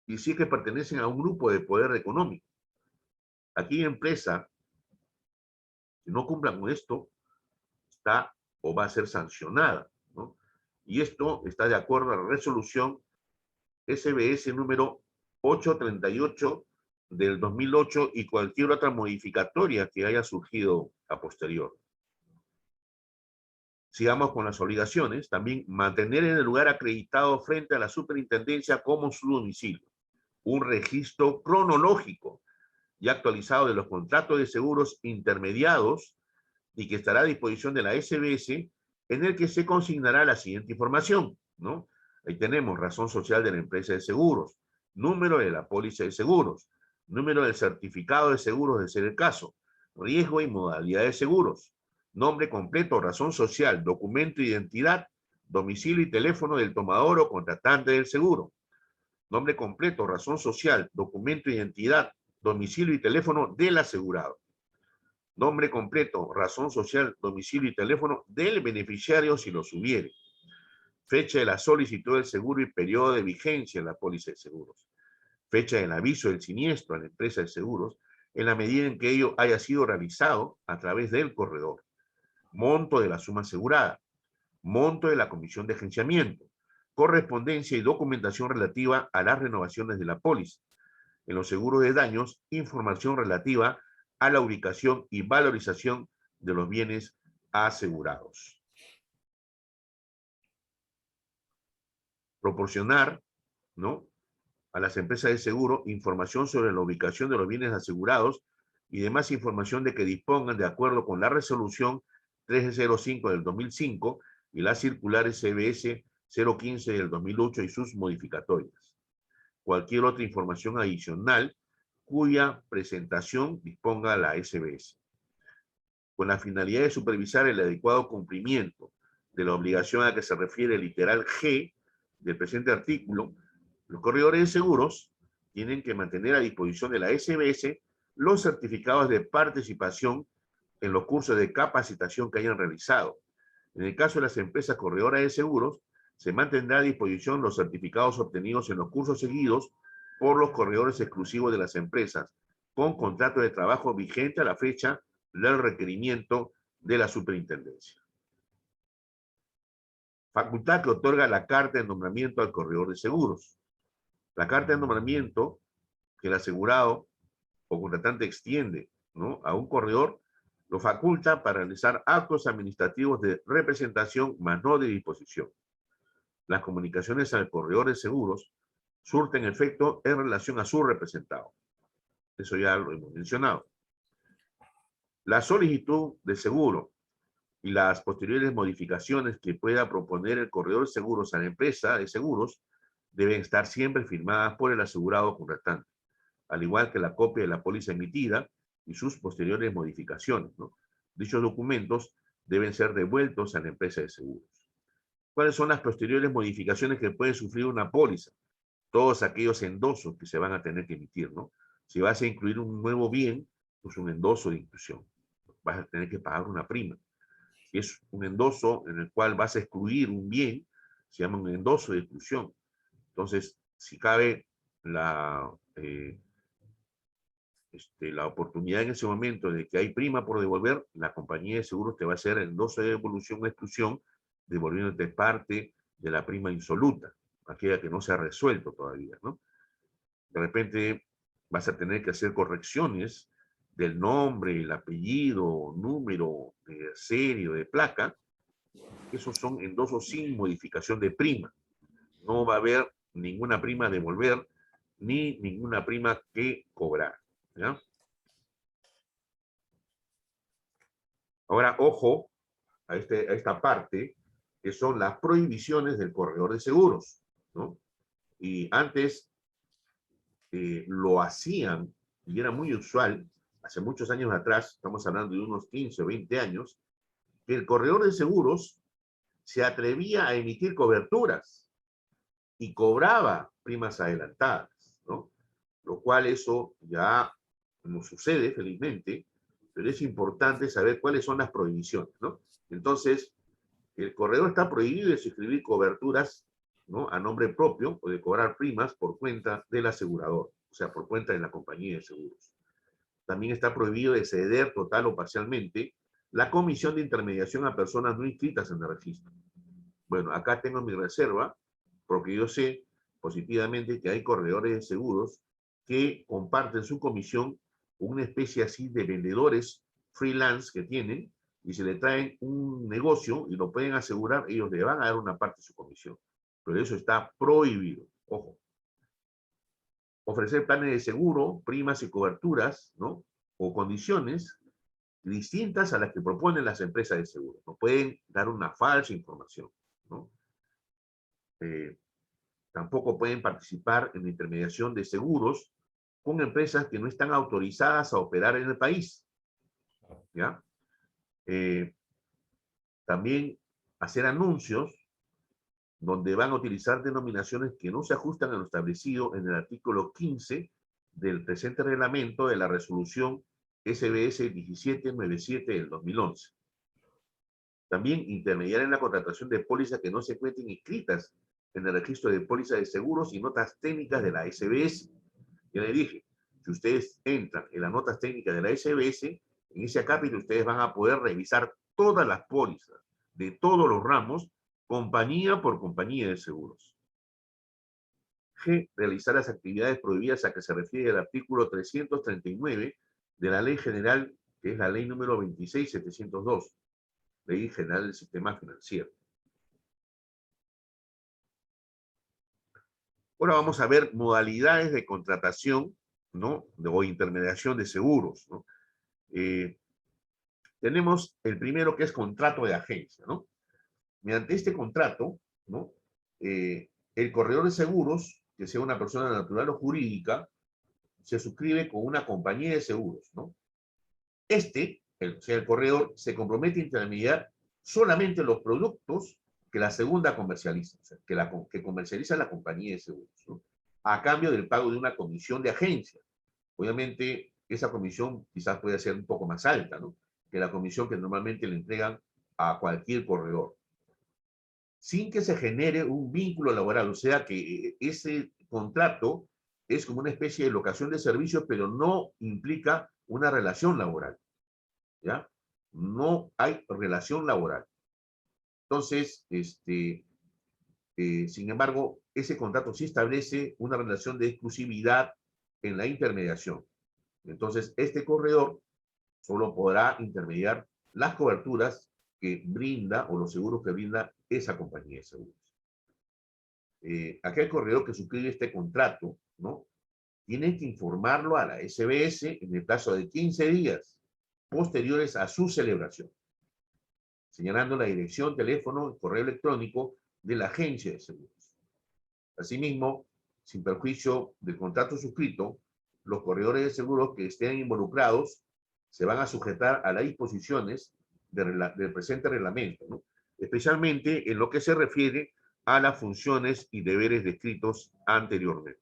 Y si es que pertenecen a un grupo de poder económico. Aquí empresa, si no cumplan con esto, está o va a ser sancionada, ¿no? Y esto está de acuerdo a la resolución SBS número 838 del 2008 y cualquier otra modificatoria que haya surgido a posterior. Sigamos con las obligaciones. También mantener en el lugar acreditado frente a la superintendencia como su domicilio un registro cronológico y actualizado de los contratos de seguros intermediados y que estará a disposición de la SBS, en el que se consignará la siguiente información, ¿no? Ahí tenemos razón social de la empresa de seguros, número de la póliza de seguros, número del certificado de seguros de ser el caso, riesgo y modalidad de seguros, nombre completo, razón social, documento de identidad, domicilio y teléfono del tomador o contratante del seguro. Nombre completo, razón social, documento de identidad, domicilio y teléfono del asegurado. Nombre completo, razón social, domicilio y teléfono del beneficiario si los hubiere. Fecha de la solicitud del seguro y periodo de vigencia en la póliza de seguros. Fecha del aviso del siniestro a la empresa de seguros en la medida en que ello haya sido realizado a través del corredor. Monto de la suma asegurada. Monto de la comisión de agenciamiento. Correspondencia y documentación relativa a las renovaciones de la póliza. En los seguros de daños, información relativa a la ubicación y valorización de los bienes asegurados. Proporcionar, ¿no?, a las empresas de seguro información sobre la ubicación de los bienes asegurados y demás información de que dispongan de acuerdo con la resolución 1305 del 2005 y la circular SBS 015 del 2008 y sus modificatorias. Cualquier otra información adicional cuya presentación disponga la SBS. Con la finalidad de supervisar el adecuado cumplimiento de la obligación a que se refiere el literal G del presente artículo, los corredores de seguros tienen que mantener a disposición de la SBS los certificados de participación en los cursos de capacitación que hayan realizado. En el caso de las empresas corredoras de seguros, se mantendrá a disposición los certificados obtenidos en los cursos seguidos por los corredores exclusivos de las empresas, con contrato de trabajo vigente a la fecha del requerimiento de la superintendencia. Facultad que otorga la carta de nombramiento al corredor de seguros. La carta de nombramiento que el asegurado o contratante extiende, ¿no?, a un corredor, lo faculta para realizar actos administrativos de representación, más no de disposición. Las comunicaciones al corredor de seguros surten efecto en relación a su representado. Eso ya lo hemos mencionado. La solicitud de seguro y las posteriores modificaciones que pueda proponer el corredor de seguros a la empresa de seguros deben estar siempre firmadas por el asegurado contratante, al igual que la copia de la póliza emitida y sus posteriores modificaciones, ¿no? Dichos documentos deben ser devueltos a la empresa de seguros. ¿Cuáles son las posteriores modificaciones que puede sufrir una póliza? Todos aquellos endosos que se van a tener que emitir, ¿no? Si vas a incluir un nuevo bien, pues un endoso de inclusión. Vas a tener que pagar una prima. Si es un endoso en el cual vas a excluir un bien, se llama un endoso de exclusión. Entonces, si cabe la oportunidad en ese momento de que hay prima por devolver, la compañía de seguros te va a hacer el endoso de devolución o exclusión, devolviéndote parte de la prima insoluta, aquella que no se ha resuelto todavía, ¿no? De repente vas a tener que hacer correcciones del nombre, el apellido, número, de serie, de placa. Esos son endosos sin modificación de prima. No va a haber ninguna prima a devolver, ni ninguna prima que cobrar, ¿ya? Ahora, ojo a esta parte, que son las prohibiciones del corredor de seguros, ¿no? Y antes lo hacían, y era muy usual, hace muchos años atrás, estamos hablando de unos 15 o 20 años, que el corredor de seguros se atrevía a emitir coberturas y cobraba primas adelantadas, ¿no? Lo cual eso ya no sucede, felizmente, pero es importante saber cuáles son las prohibiciones, ¿no? Entonces, el corredor está prohibido de suscribir coberturas, ¿no?, a nombre propio o de cobrar primas por cuenta del asegurador, o sea, por cuenta de la compañía de seguros. También está prohibido de ceder total o parcialmente la comisión de intermediación a personas no inscritas en el registro. Bueno, acá tengo mi reserva, porque yo sé positivamente que hay corredores de seguros que comparten su comisión con una especie así de vendedores freelance que tienen, y si le traen un negocio y lo pueden asegurar, ellos le van a dar una parte de su comisión. Pero eso está prohibido. Ojo. Ofrecer planes de seguro, primas y coberturas, ¿no?, o condiciones distintas a las que proponen las empresas de seguro. No pueden dar una falsa información, ¿no? Tampoco pueden participar en la intermediación de seguros con empresas que no están autorizadas a operar en el país, ¿ya? También hacer anuncios donde van a utilizar denominaciones que no se ajustan a lo establecido en el artículo 15 del presente reglamento de la resolución SBS 1797 del 2011. También intermediar en la contratación de pólizas que no se encuentren inscritas en el registro de pólizas de seguros y notas técnicas de la SBS. Ya le dije, si ustedes entran en las notas técnicas de la SBS, en ese capítulo ustedes van a poder revisar todas las pólizas de todos los ramos, compañía por compañía de seguros. G. Realizar las actividades prohibidas a que se refiere el artículo 339 de la Ley General, que es la Ley número 26702, Ley General del Sistema Financiero. Ahora vamos a ver modalidades de contratación, ¿no?, o intermediación de seguros, ¿no? Tenemos el primero, que es contrato de agencia, ¿no? Mediante este contrato, ¿no?, el corredor de seguros, que sea una persona natural o jurídica, se suscribe con una compañía de seguros, ¿no? O sea, el corredor, se compromete a intermediar solamente los productos que la segunda comercializa, o sea, que comercializa la compañía de seguros, ¿no?, a cambio del pago de una comisión de agencia. Obviamente, esa comisión quizás puede ser un poco más alta, ¿no?, que la comisión que normalmente le entregan a cualquier corredor, sin que se genere un vínculo laboral. O sea que ese contrato es como una especie de locación de servicios, pero no implica una relación laboral, ¿ya? No hay relación laboral. Entonces, sin embargo, ese contrato sí establece una relación de exclusividad en la intermediación. Entonces, este corredor solo podrá intermediar las coberturas que brinda o los seguros que brinda esa compañía de seguros. Aquel corredor que suscribe este contrato, ¿no?, tiene que informarlo a la SBS en el plazo de 15 días posteriores a su celebración, señalando la dirección, teléfono y correo electrónico de la agencia de seguros. Asimismo, sin perjuicio del contrato suscrito, los corredores de seguros que estén involucrados se van a sujetar a las disposiciones del presente reglamento, ¿no?, especialmente en lo que se refiere a las funciones y deberes descritos anteriormente.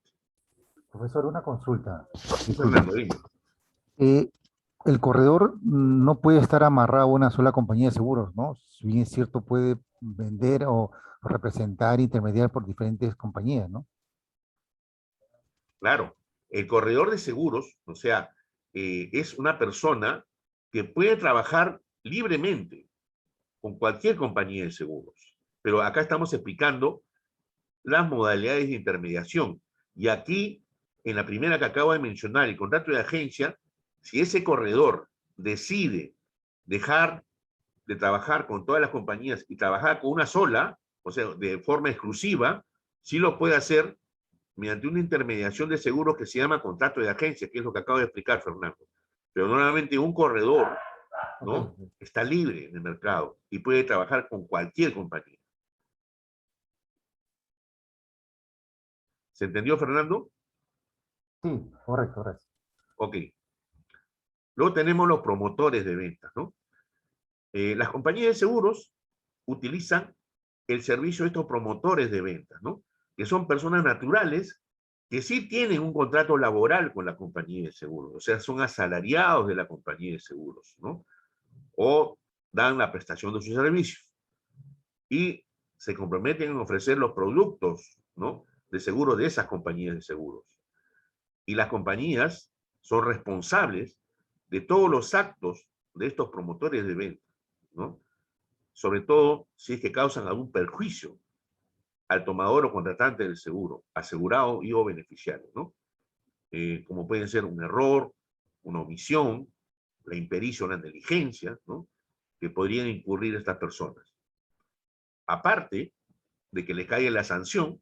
Profesor, una consulta. Sí, Disculpe. Fernando, dime. El corredor no puede estar amarrado a una sola compañía de seguros, ¿no? Si bien es cierto, puede vender o representar, intermediar por diferentes compañías, ¿no? Claro, el corredor de seguros, o sea, es una persona que puede trabajar libremente con cualquier compañía de seguros. Pero acá estamos explicando las modalidades de intermediación. Y aquí, en la primera que acabo de mencionar, el contrato de agencia, si ese corredor decide dejar de trabajar con todas las compañías y trabajar con una sola, o sea, de forma exclusiva, sí lo puede hacer mediante una intermediación de seguros que se llama contrato de agencia, que es lo que acabo de explicar, Fernando. Pero normalmente un corredor, ¿no? Ok. Está libre en el mercado y puede trabajar con cualquier compañía. ¿Se entendió, Fernando? Sí, correcto, gracias. Ok. Luego tenemos los promotores de ventas, ¿no? Las compañías de seguros utilizan el servicio de estos promotores de ventas, ¿no? Que son personas naturales que sí tienen un contrato laboral con la compañía de seguros, o sea, son asalariados de la compañía de seguros, ¿no? O dan la prestación de sus servicios y se comprometen en ofrecer los productos, ¿no? De seguro de esas compañías de seguros. Y las compañías son responsables de todos los actos de estos promotores de venta, ¿no? Sobre todo si es que causan algún perjuicio al tomador o contratante del seguro, asegurado y o beneficiario, ¿no? Como pueden ser un error, una omisión, la impericia o la negligencia, ¿no? Que podrían incurrir estas personas. Aparte de que le caiga la sanción,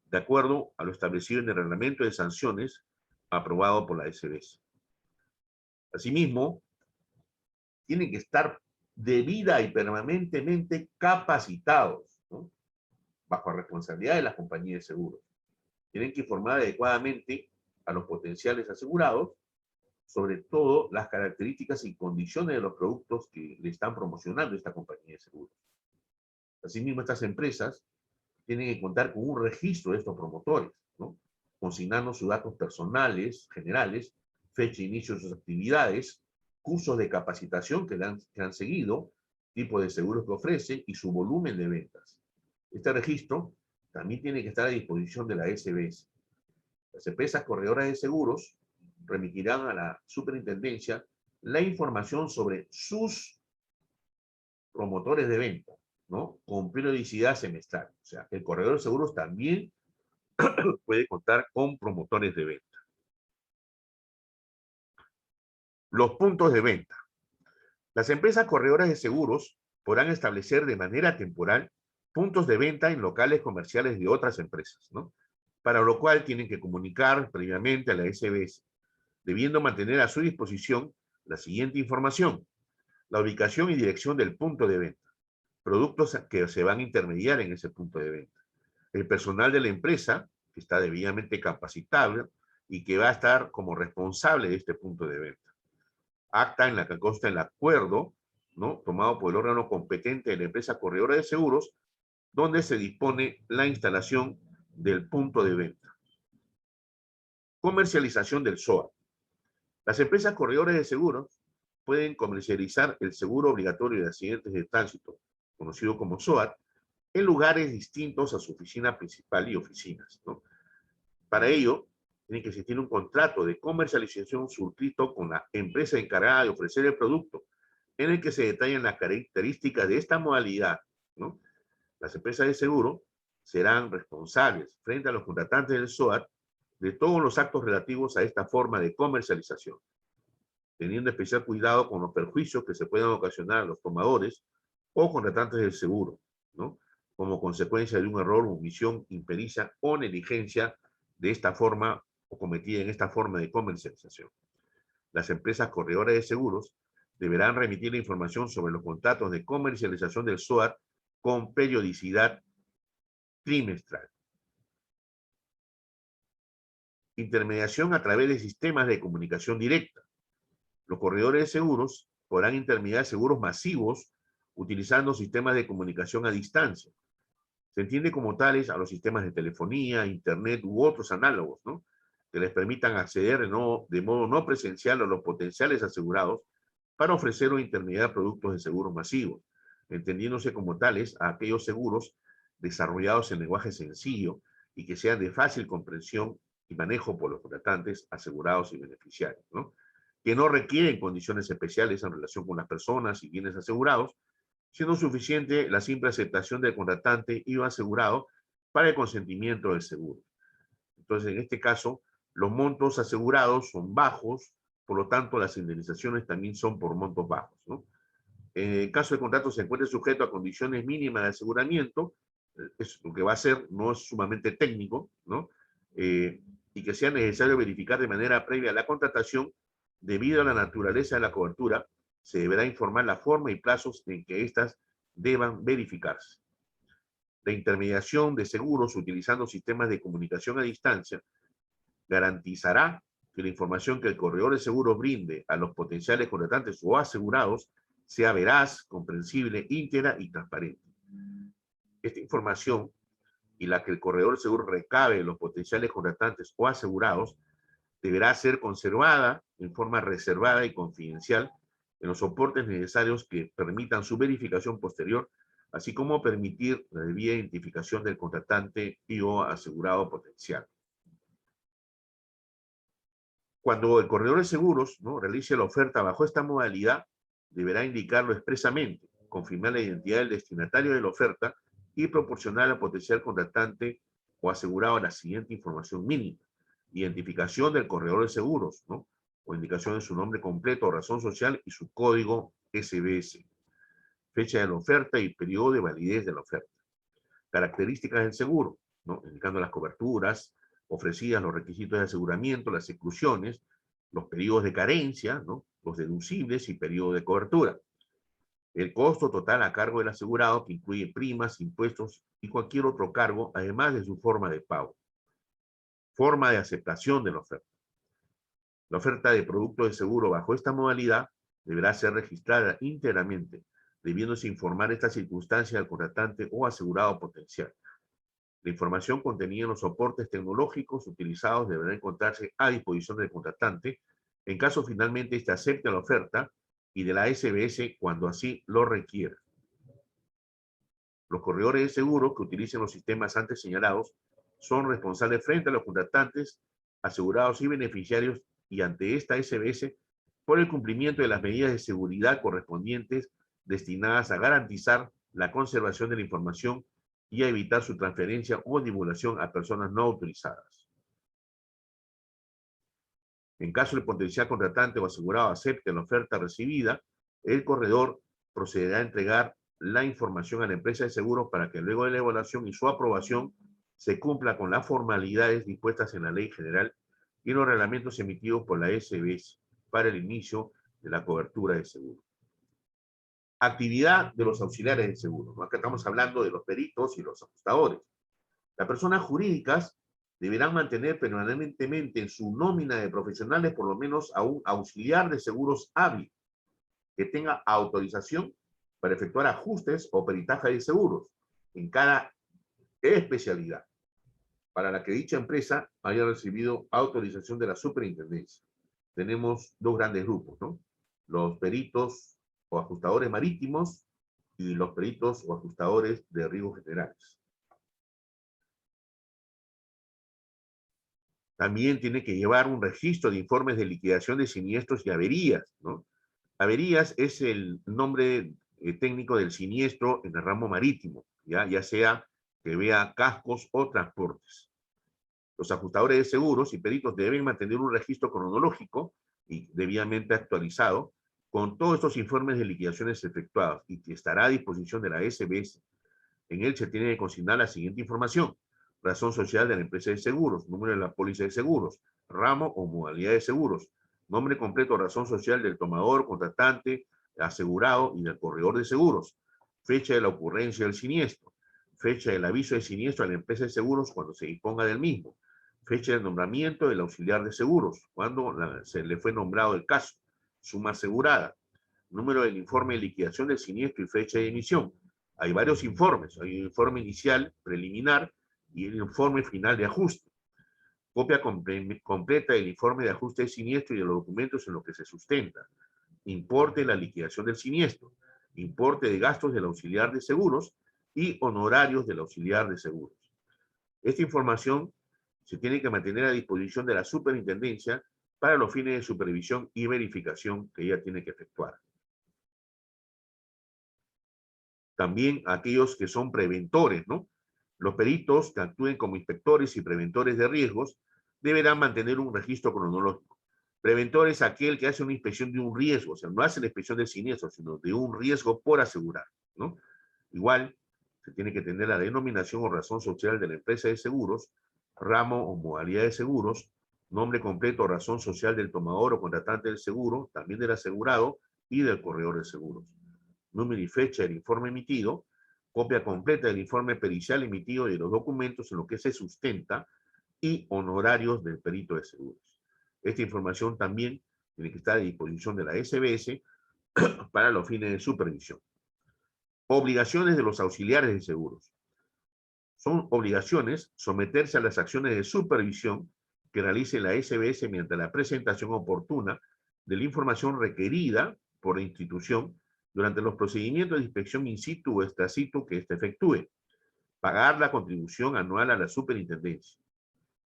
de acuerdo a lo establecido en el reglamento de sanciones aprobado por la SBS. Asimismo, tienen que estar debida y permanentemente capacitados, ¿no? Bajo responsabilidad de las compañías de seguros. Tienen que informar adecuadamente a los potenciales asegurados sobre todo las características y condiciones de los productos que le están promocionando esta compañía de seguros. Asimismo, estas empresas tienen que contar con un registro de estos promotores, ¿no? Consignando sus datos personales, generales, fecha de inicio de sus actividades, cursos de capacitación que han seguido, tipo de seguros que ofrece y su volumen de ventas. Este registro también tiene que estar a disposición de la SBS. Las empresas corredoras de seguros remitirán a la superintendencia la información sobre sus promotores de venta, ¿no? Con periodicidad semestral. O sea, el corredor de seguros también puede contar con promotores de venta. Los puntos de venta. Las empresas corredoras de seguros podrán establecer de manera temporal puntos de venta en locales comerciales de otras empresas, ¿no? Para lo cual tienen que comunicar previamente a la SBS, debiendo mantener a su disposición la siguiente información: la ubicación y dirección del punto de venta, productos que se van a intermediar en ese punto de venta, el personal de la empresa, que está debidamente capacitado y que va a estar como responsable de este punto de venta, acta en la que consta el acuerdo, ¿no?, tomado por el órgano competente de la empresa corredora de seguros, donde se dispone la instalación del punto de venta. Comercialización del SOA. Las empresas corredoras de seguros pueden comercializar el seguro obligatorio de accidentes de tránsito, conocido como SOAT, en lugares distintos a su oficina principal y oficinas, ¿no? Para ello, tiene que existir un contrato de comercialización suscrito con la empresa encargada de ofrecer el producto, en el que se detallan las características de esta modalidad, ¿no? Las empresas de seguro serán responsables frente a los contratantes del SOAT de todos los actos relativos a esta forma de comercialización, teniendo especial cuidado con los perjuicios que se puedan ocasionar a los tomadores o contratantes del seguro, ¿no?, como consecuencia de un error, omisión, impericia o negligencia de esta forma o cometida en esta forma de comercialización. Las empresas corredoras de seguros deberán remitir la información sobre los contratos de comercialización del SOAT con periodicidad trimestral. Intermediación a través de sistemas de comunicación directa. Los corredores de seguros podrán intermediar seguros masivos utilizando sistemas de comunicación a distancia. Se entiende como tales a los sistemas de telefonía, internet u otros análogos, ¿no?, que les permitan acceder de modo no presencial a los potenciales asegurados para ofrecer o intermediar productos de seguros masivos, entendiéndose como tales a aquellos seguros desarrollados en lenguaje sencillo y que sean de fácil comprensión y manejo por los contratantes, asegurados y beneficiarios, ¿no?, que no requieren condiciones especiales en relación con las personas y bienes asegurados, siendo suficiente la simple aceptación del contratante y o asegurado para el consentimiento del seguro. Entonces, en este caso, los montos asegurados son bajos, por lo tanto, las indemnizaciones también son por montos bajos, ¿no? En caso de contrato se encuentre sujeto a condiciones mínimas de aseguramiento, es lo que va a ser, no es sumamente técnico, ¿no? Y que sea necesario verificar de manera previa la contratación, debido a la naturaleza de la cobertura, se deberá informar la forma y plazos en que éstas deban verificarse. La intermediación de seguros utilizando sistemas de comunicación a distancia garantizará que la información que el corredor de seguros brinde a los potenciales contratantes o asegurados sea veraz, comprensible, íntegra y transparente. Esta información y la que el corredor de seguros recabe de los potenciales contratantes o asegurados deberá ser conservada en forma reservada y confidencial en los soportes necesarios que permitan su verificación posterior, así como permitir la debida identificación del contratante y o asegurado potencial. Cuando el corredor de seguros, ¿no?, realice la oferta bajo esta modalidad, deberá indicarlo expresamente, confirmar la identidad del destinatario de la oferta y proporcionar al potencial contratante o asegurado la siguiente información mínima: identificación del corredor de seguros, ¿no?, o indicación de su nombre completo o razón social y su código SBS, fecha de la oferta y periodo de validez de la oferta, características del seguro, ¿no?, indicando las coberturas ofrecidas, los requisitos de aseguramiento, las exclusiones, los periodos de carencia, ¿no?, los deducibles y periodo de cobertura, el costo total a cargo del asegurado, que incluye primas, impuestos y cualquier otro cargo, además de su forma de pago, forma de aceptación de la oferta. La oferta de producto de seguro bajo esta modalidad deberá ser registrada íntegramente, debiéndose informar esta circunstancia al contratante o asegurado potencial. La información contenida en los soportes tecnológicos utilizados deberá encontrarse a disposición del contratante en caso finalmente éste acepte la oferta y de la SBS cuando así lo requiera. Los corredores de seguros que utilicen los sistemas antes señalados son responsables frente a los contratantes, asegurados y beneficiarios y ante esta SBS por el cumplimiento de las medidas de seguridad correspondientes destinadas a garantizar la conservación de la información y a evitar su transferencia o divulgación a personas no autorizadas. En caso el potencial contratante o asegurado acepte la oferta recibida, el corredor procederá a entregar la información a la empresa de seguros para que luego de la evaluación y su aprobación se cumpla con las formalidades dispuestas en la Ley General y los reglamentos emitidos por la SBS para el inicio de la cobertura de seguro. Actividad de los auxiliares de seguro, ¿no? Acá estamos hablando de los peritos y los ajustadores. Las personas jurídicas deberán mantener permanentemente en su nómina de profesionales por lo menos a un auxiliar de seguros hábil que tenga autorización para efectuar ajustes o peritaje de seguros en cada especialidad, para la que dicha empresa haya recibido autorización de la superintendencia. Tenemos dos grandes grupos, ¿no? Los peritos o ajustadores marítimos y los peritos o ajustadores de riesgos generales. También tiene que llevar un registro de informes de liquidación de siniestros y averías, ¿no? Averías es el nombre técnico del siniestro en el ramo marítimo, ya sea que vea cascos o transportes. Los ajustadores de seguros y peritos deben mantener un registro cronológico y debidamente actualizado con todos estos informes de liquidaciones efectuados y que estará a disposición de la SBS. En él se tiene que consignar la siguiente información: razón social de la empresa de seguros, número de la póliza de seguros, ramo o modalidad de seguros, nombre completo, razón social del tomador, contratante, asegurado y del corredor de seguros, fecha de la ocurrencia del siniestro, fecha del aviso de siniestro a la empresa de seguros cuando se disponga del mismo, fecha del nombramiento del auxiliar de seguros, cuando se le fue nombrado el caso, suma asegurada, número del informe de liquidación del siniestro y fecha de emisión. Hay varios informes, hay un informe inicial, preliminar, y el informe final de ajuste. Copia completa del informe de ajuste de siniestro y de los documentos en los que se sustenta. Importe de la liquidación del siniestro, importe de gastos del auxiliar de seguros y honorarios del auxiliar de seguros. Esta información se tiene que mantener a disposición de la superintendencia para los fines de supervisión y verificación que ella tiene que efectuar. También aquellos que son preventores, ¿no? Los peritos que actúen como inspectores y preventores de riesgos deberán mantener un registro cronológico. Preventor es aquel que hace una inspección de un riesgo, o sea, no hace la inspección del siniestro, sino de un riesgo por asegurar, ¿no? Igual, se tiene que tener la denominación o razón social de la empresa de seguros, ramo o modalidad de seguros, nombre completo o razón social del tomador o contratante del seguro, también del asegurado y del corredor de seguros. Número y fecha del informe emitido, copia completa del informe pericial emitido y de los documentos en los que se sustenta y honorarios del perito de seguros. Esta información también tiene que estar a disposición de la SBS para los fines de supervisión. Obligaciones de los auxiliares de seguros. Son obligaciones someterse a las acciones de supervisión que realice la SBS mediante la presentación oportuna de la información requerida por la institución durante los procedimientos de inspección in situ o extra situ que éste efectúe. Pagar la contribución anual a la superintendencia.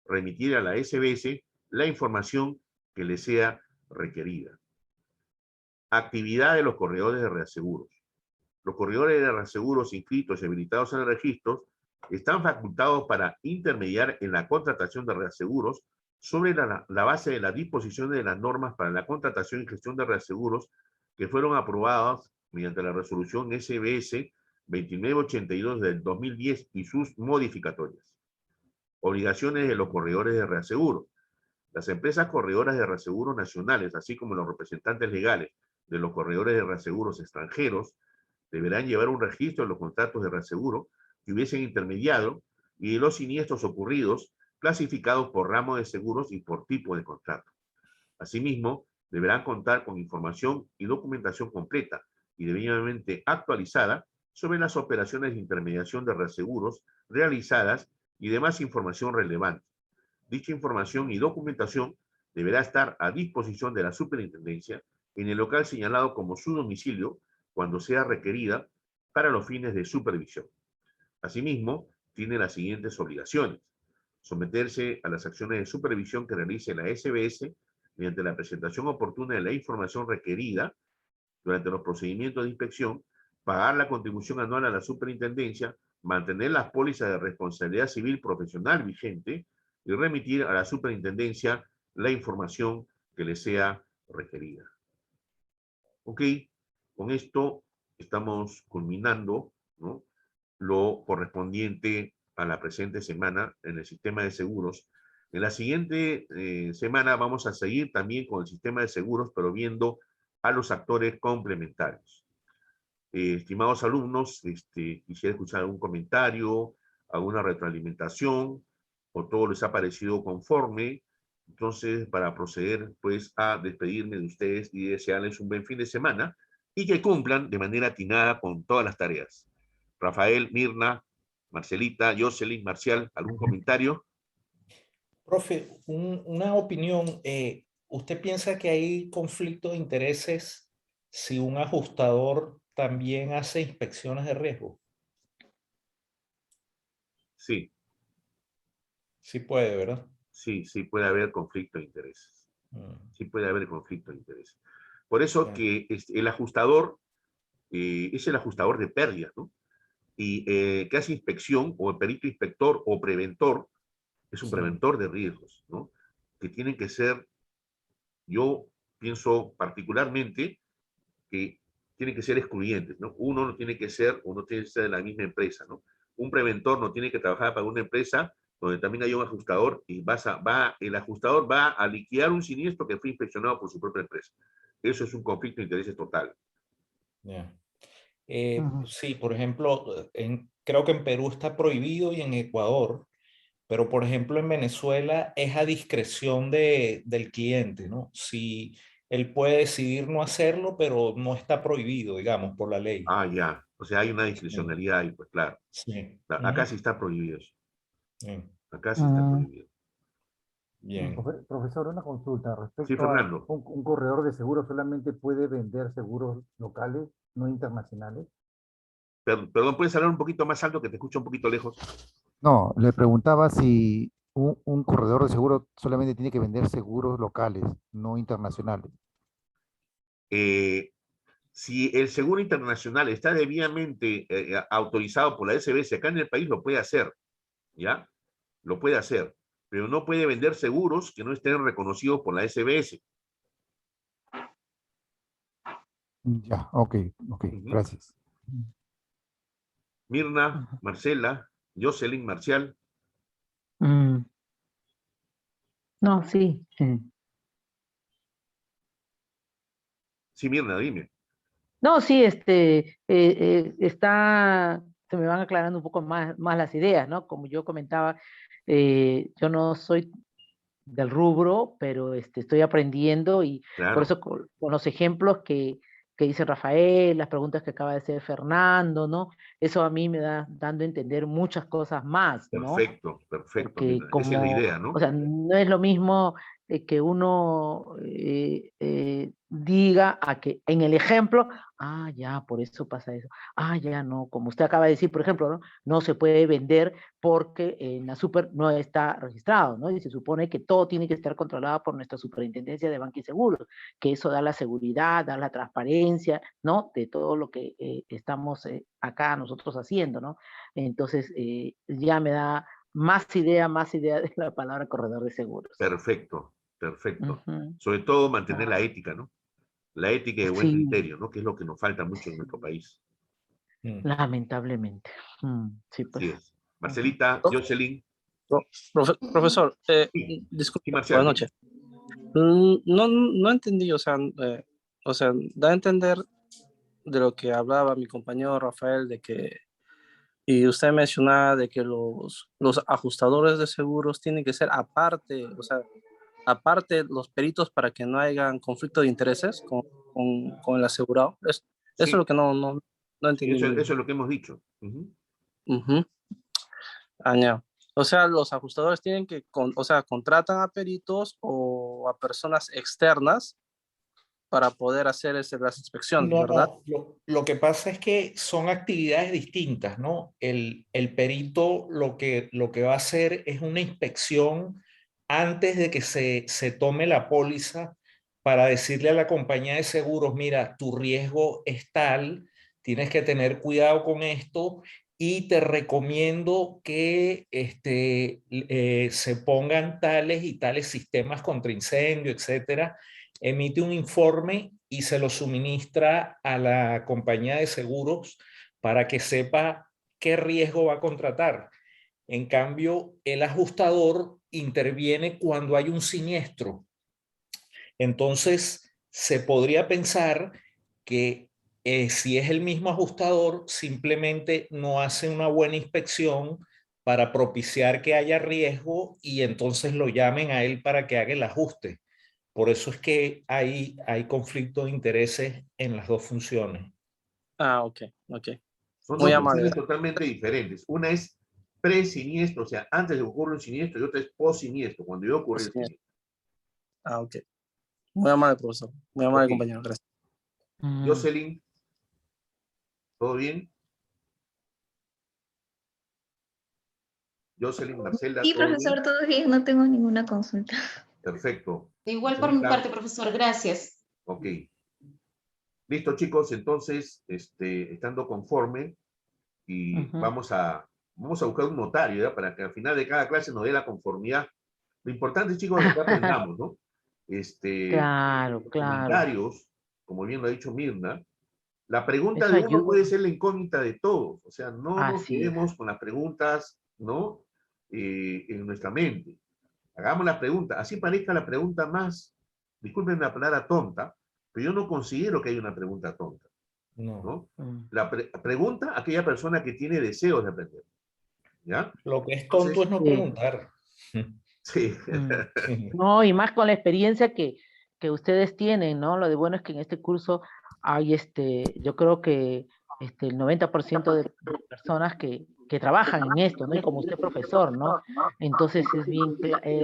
Remitir a la SBS la información que le sea requerida. Actividad de los corredores de reaseguros. Los corredores de reaseguros inscritos y habilitados en el registro están facultados para intermediar en la contratación de reaseguros sobre la base de las disposiciones de las normas para la contratación y gestión de reaseguros que fueron aprobadas mediante la resolución SBS 2982 del 2010 y sus modificatorias. Obligaciones de los corredores de reaseguro. Las empresas corredoras de reaseguros nacionales, así como los representantes legales de los corredores de reaseguros extranjeros, deberán llevar un registro de los contratos de reaseguro que hubiesen intermediado y de los siniestros ocurridos, clasificados por ramo de seguros y por tipo de contrato. Asimismo, deberán contar con información y documentación completa y debidamente actualizada sobre las operaciones de intermediación de reaseguros realizadas y demás información relevante. Dicha información y documentación deberá estar a disposición de la superintendencia en el local señalado como su domicilio cuando sea requerida para los fines de supervisión. Asimismo, tiene las siguientes obligaciones: someterse a las acciones de supervisión que realice la SBS mediante la presentación oportuna de la información requerida durante los procedimientos de inspección, pagar la contribución anual a la superintendencia, mantener las pólizas de responsabilidad civil profesional vigente y remitir a la superintendencia la información que le sea requerida. Ok, con esto estamos culminando, ¿no?, lo correspondiente a la presente semana en el sistema de seguros. En la siguiente semana vamos a seguir también con el sistema de seguros, pero viendo a los actores complementarios. Estimados alumnos, quisiera escuchar algún comentario, alguna retroalimentación, o todo les ha parecido conforme. Entonces, para proceder pues a despedirme de ustedes y desearles un buen fin de semana y que cumplan de manera atinada con todas las tareas. Rafael, Mirna, Marcelita, Jocelyn, Marcial, ¿algún comentario? Profe, una opinión. ¿Usted piensa que hay conflicto de intereses si un ajustador también hace inspecciones de riesgo? Sí. Sí puede, ¿verdad? Sí, sí puede haber conflicto de intereses. Sí puede haber conflicto de intereses. Por eso que el ajustador es el ajustador de pérdidas, ¿no? Y que hace inspección, o el perito inspector o preventor, es un preventor de riesgos, ¿no? Que tienen que ser, yo pienso particularmente, que tienen que ser excluyentes, ¿no? Uno tiene que ser de la misma empresa, ¿no? Un preventor no tiene que trabajar para una empresa donde también hay un ajustador y el ajustador va a liquidar un siniestro que fue inspeccionado por su propia empresa. Eso es un conflicto de intereses total. Yeah. Sí, por ejemplo, creo que en Perú está prohibido y en Ecuador, pero por ejemplo en Venezuela es a discreción del cliente, ¿no? Si él puede decidir no hacerlo, pero no está prohibido, digamos, por la ley. Ah, ya. O sea, hay una discrecionalidad ahí, pues claro. Sí. Acá sí está prohibido eso. Sí. Acá sí está Mm, prohibido. Bien. Profesor, una consulta Sí, respecto a Fernando. un corredor de seguros solamente puede vender seguros locales, no internacionales. Perdón, ¿puedes hablar un poquito más alto que te escucho un poquito lejos? No, le preguntaba si un corredor de seguros solamente tiene que vender seguros locales, no internacionales. Eh, si el seguro internacional está debidamente autorizado por la SBS acá en el país, lo puede hacer, ¿ya? Lo puede hacer, pero no puede vender seguros que no estén reconocidos por la SBS. Ya, ok, gracias. Mirna, Marcela, Jocelyn, Marcial. Mm, no, sí. Sí, Mirna, dime. No, sí, se me van aclarando un poco más las ideas, ¿no? Como yo comentaba, yo no soy del rubro, pero estoy aprendiendo y por Claro, eso con los ejemplos que dice Rafael, las preguntas que acaba de hacer Fernando, ¿no? Eso a mí me da dando a entender muchas cosas más, ¿no? perfecto, perfecto, Porque Mirna. Esa es la como, idea, o ¿no? sea, no es lo mismo que uno diga a que en el ejemplo, ah, ya, por eso pasa eso, ah, ya, no, como usted acaba de decir, por ejemplo, ¿no? No se puede vender porque en la super no está registrado, ¿no? Y se supone que todo tiene que estar controlado por nuestra superintendencia de banca y seguros, que eso da la seguridad, da la transparencia, ¿no? De todo lo que estamos acá nosotros haciendo, ¿no? Entonces, ya me da más idea de la palabra corredor de seguros. Perfecto, perfecto. Ujú. Sobre todo mantener la Ah, ética, ¿no? La ética y el buen sí, criterio, ¿no? Que es lo que nos falta mucho en nuestro país. Mm. lamentablemente. Sí, pues. Así es. Ujú. Marcelita, Jocelyn. Profesor, Sí, sí, disculpe, Marcial, buenas dime. noches. No entendí, o sea, da a entender de lo que hablaba mi compañero Rafael, de que, y usted mencionaba de que los ajustadores de seguros tienen que ser aparte, o sea, aparte los peritos para que no hayan conflicto de intereses con el asegurado. Eso es lo Sí, que no entendí muy eso bien. es lo que hemos dicho. Ujú. Ujú. Ya. O sea, los ajustadores tienen que, o sea, contratan a peritos o a personas externas para poder hacer las inspecciones, No, ¿verdad? no, lo que pasa es que son actividades distintas, ¿no? El perito lo que va a hacer es una inspección antes de que se tome la póliza para decirle a la compañía de seguros, mira, tu riesgo es tal, tienes que tener cuidado con esto y te recomiendo que se pongan tales y tales sistemas contra incendio, etcétera. Emite un informe y se lo suministra a la compañía de seguros para que sepa qué riesgo va a contratar. En cambio, el ajustador interviene cuando hay un siniestro. Entonces, se podría pensar que si es el mismo ajustador, simplemente no hace una buena inspección para propiciar que haya riesgo y entonces lo llamen a él para que haga el ajuste. Por eso es que hay conflicto de intereses en las dos funciones. Ok. Son Muy dos amable. funciones totalmente diferentes. Una es pre-siniestro, o sea, antes de que ocurra un siniestro, y otra es post-siniestro, cuando ya ocurre el siniestro. Ok. Muy amable, profesor. Muy amable, Ok, compañero. Gracias. Jocelyn, ¿todo bien? Jocelyn, Marcela, Sí, ¿todo bien? profesor, todo bien, no tengo ninguna consulta. Perfecto. Igual por mi Marcelita, parte, profesor, gracias. ok. Listo, chicos, entonces, estando conforme, y Ujú. vamos a buscar un notario, ¿ya? Para que al final de cada clase nos dé la conformidad. Lo importante, chicos, es que aprendamos, ¿no? Claro, Los claro. comentarios, como bien lo ha dicho Mirna, la pregunta Eso de uno puede ayuda. ser la incógnita de todos. O sea, no nos Así es. quedemos con las preguntas, ¿no? En nuestra mente. Hagamos la pregunta. Así parezca la pregunta más, disculpen la palabra tonta, pero yo no considero que haya una pregunta tonta, No. ¿no? Mm. Pregunta a aquella persona que tiene deseos de aprender, ¿ya? Lo que es tonto Entonces, es no Sí. preguntar. sí, Mm. No, y más con la experiencia que ustedes tienen, ¿no? Lo de bueno es que en este curso hay, yo creo que el 90% de personas que trabajan en esto, ¿no? Y como usted es profesor, ¿no? Entonces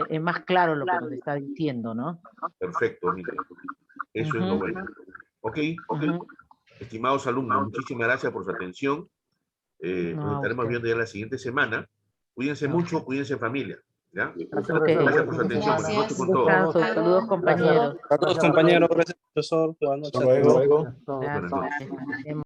es más claro lo que nos está diciendo, ¿no? Perfecto, mire. Eso es lo bueno. Ok, estimados alumnos, muchísimas gracias por su atención. Nos estaremos viendo ya la siguiente semana. Cuídense mucho, cuídense en familia. ¿Ya? Ok. Gracias por su atención. Buenas noches con todos. Descanso. Saludos, compañeros. Saludos, compañeros. Gracias, profesor. Buenas noches. Hasta luego. Buenas noches. Gracias.